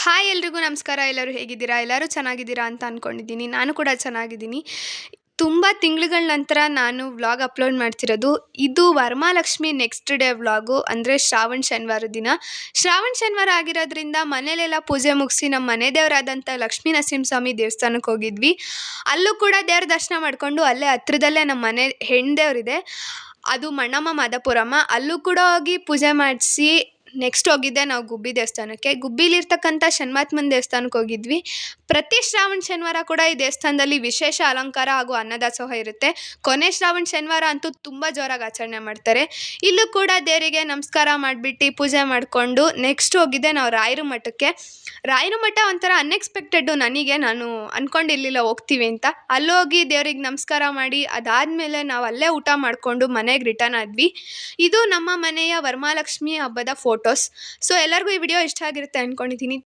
Hi ಎಲ್ರಿಗೂ ನಮಸ್ಕಾರ. ಎಲ್ಲರೂ ಹೇಗಿದ್ದೀರಾ? ಎಲ್ಲರೂ ಚೆನ್ನಾಗಿದ್ದೀರಾ ಅಂತ ಅಂದ್ಕೊಂಡಿದ್ದೀನಿ. ನಾನು ಕೂಡ ಚೆನ್ನಾಗಿದ್ದೀನಿ. ತುಂಬ ತಿಂಗಳುಗಳ ನಂತರ ನಾನು ವ್ಲಾಗ್ ಅಪ್ಲೋಡ್ ಮಾಡ್ತಿರೋದು. ಇದು ವರಮಹಾಲಕ್ಷ್ಮಿ ನೆಕ್ಸ್ಟ್ ಡೇ ವ್ಲಾಗು, ಅಂದರೆ ಶ್ರಾವಣ ಶನಿವಾರ ದಿನ. ಶ್ರಾವಣ ಶನಿವಾರ ಆಗಿರೋದ್ರಿಂದ ಮನೇಲೆಲ್ಲ ಪೂಜೆ ಮುಗಿಸಿ ನಮ್ಮ ಮನೆ ದೇವರಾದಂಥ ಲಕ್ಷ್ಮೀ ನರಸಿಂಹಸ್ವಾಮಿ ದೇವಸ್ಥಾನಕ್ಕೆ ಹೋಗಿದ್ವಿ. ಅಲ್ಲೂ ಕೂಡ ದೇವ್ರ ದರ್ಶನ ಮಾಡಿಕೊಂಡು ಅಲ್ಲೇ ಹತ್ರದಲ್ಲೇ ನಮ್ಮ ಮನೆ ಹೆಣ್ಣು ದೇವರಿದೆ, ಅದು ಮಣ್ಣಮ್ಮ ಮಾದಾಪುರಮ್ಮ. ಅಲ್ಲೂ ಕೂಡ ಹೋಗಿ ಪೂಜೆ ಮಾಡಿಸಿ ನೆಕ್ಸ್ಟ್ ಹೋಗಿದ್ದೆ ನಾವು ಗುಬ್ಬಿ ದೇವಸ್ಥಾನಕ್ಕೆ. ಗುಬ್ಬಿಲಿರ್ತಕ್ಕಂಥ ಶನ್ಮಾತ್ಮನ ದೇವಸ್ಥಾನಕ್ಕೆ ಹೋಗಿದ್ವಿ. ಪ್ರತಿ ಶ್ರಾವಣ ಶನಿವಾರ ಕೂಡ ಈ ದೇವಸ್ಥಾನದಲ್ಲಿ ವಿಶೇಷ ಅಲಂಕಾರ ಹಾಗೂ ಅನ್ನದಾಸೋಹ ಇರುತ್ತೆ. ಕೊನೆ ಶ್ರಾವಣ ಶನಿವಾರ ಅಂತೂ ತುಂಬ ಜೋರಾಗಿ ಆಚರಣೆ ಮಾಡ್ತಾರೆ. ಇಲ್ಲೂ ಕೂಡ ದೇವರಿಗೆ ನಮಸ್ಕಾರ ಮಾಡಿಬಿಟ್ಟು ಪೂಜೆ ಮಾಡಿಕೊಂಡು ನೆಕ್ಸ್ಟ್ ಹೋಗಿದ್ದೆ ನಾವು ರಾಯರ ಮಠಕ್ಕೆ. ರಾಯರ ಮಠ ಒಂಥರ ಅನ್ಎಕ್ಸ್ಪೆಕ್ಟೆಡ್ಡು ನನಗೆ. ನಾನು ಅಂದ್ಕೊಂಡಿರಲಿಲ್ಲ ಹೋಗ್ತೀವಿ ಅಂತ. ಅಲ್ಲೋಗಿ ದೇವ್ರಿಗೆ ನಮಸ್ಕಾರ ಮಾಡಿ ಅದಾದಮೇಲೆ ನಾವು ಅಲ್ಲೇ ಊಟ ಮಾಡಿಕೊಂಡು ಮನೆಗೆ ರಿಟರ್ನ್ ಆದ್ವಿ. ಇದು ನಮ್ಮ ಮನೆಯ ವರಮಹಾಲಕ್ಷ್ಮಿ ಹಬ್ಬದ ಫೋಟೋಸ್. ಸೊ ಎಲ್ಲರಿಗೂ ಈ ವಿಡಿಯೋ ಇಷ್ಟ ಆಗಿರುತ್ತೆ ಅಂದ್ಕೊಂಡಿದ್ದೀನಿ.